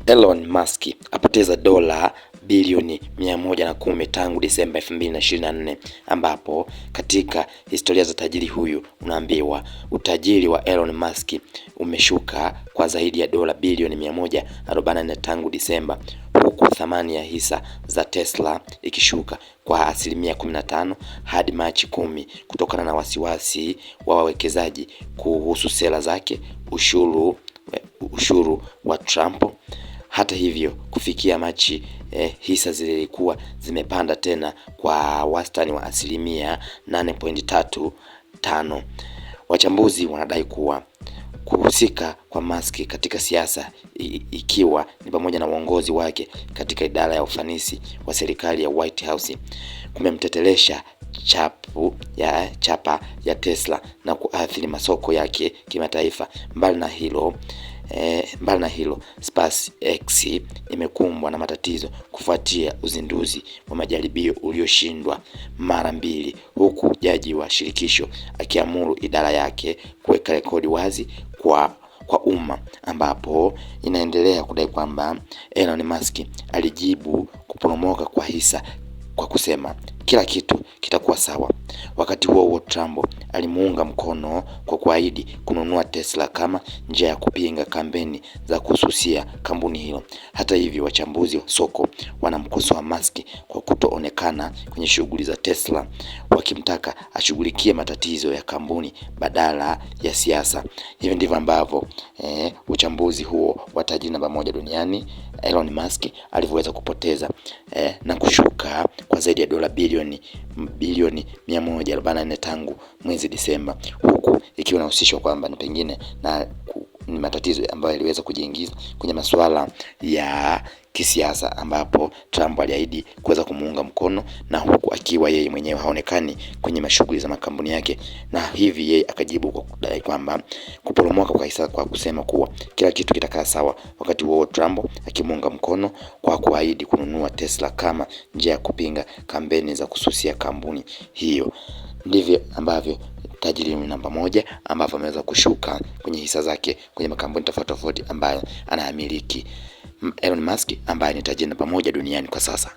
Elon Musk apoteza dola bilioni 110 tangu Disemba 2024, ambapo katika historia za tajiri huyu unaambiwa utajiri wa Elon Musk umeshuka kwa zaidi ya dola bilioni 144 tangu Disemba, huku thamani ya hisa za Tesla ikishuka kwa asilimia 15 hadi Machi 10 kutokana na wasiwasi wa wawekezaji kuhusu sera zake ushuru wa Trump. Hata hivyo kufikia Machi hisa zilikuwa zimepanda tena kwa wastani wa asilimia 8.35. Wachambuzi wanadai kuwa kuhusika kwa Musk katika siasa, ikiwa ni pamoja na uongozi wake katika idara ya ufanisi wa serikali ya White House, kumemtetelesha chapa ya Tesla na kuathiri masoko yake kimataifa. Mbali na hilo, SpaceX imekumbwa na matatizo kufuatia uzinduzi wa majaribio ulioshindwa mara mbili, huku jaji wa shirikisho akiamuru idara yake kuweka rekodi wazi kwa umma, ambapo inaendelea kudai kwamba Elon Musk alijibu kuporomoka kwa hisa kwa kusema kila kitu kitakuwa sawa. Wakati huo Trump alimuunga mkono kwa kuahidi kununua Tesla kama njia ya kupinga kampeni za kususia kampuni hilo. Hata hivyo, wachambuzi wa soko wanamkosoa Musk kwa kutoonekana kwenye shughuli za Tesla, wakimtaka ashughulikie matatizo ya kampuni badala ya siasa. Hivi ndivyo ambavyo uchambuzi huo wa tajiri namba moja duniani Elon Musk alivyoweza kupoteza na kushuka kwa zaidi ya dola bilioni 144 tangu mwezi Disemba, huku ikiwa inahusishwa kwamba ni pengine ni matatizo ambayo yaliweza kujiingiza kwenye masuala ya kisiasa, ambapo Trump aliahidi kuweza kumuunga mkono, na huku akiwa yeye mwenyewe haonekani kwenye mashughuli za makampuni yake, na hivi yeye akajibu kwa kudai kwamba kuporomoka kwa hisa kwa kusema kuwa kila kitu kitakaa sawa. Wakati huo Trump akimuunga mkono kwa kuahidi kununua Tesla kama njia ya kupinga kampeni za kususia kampuni hiyo. Ndivyo ambavyo tajiri namba moja ambavyo ameweza kushuka kwenye hisa zake kwenye makampuni tofauti ambayo anayamiliki. Elon Musk ambaye ni tajiri namba moja duniani kwa sasa.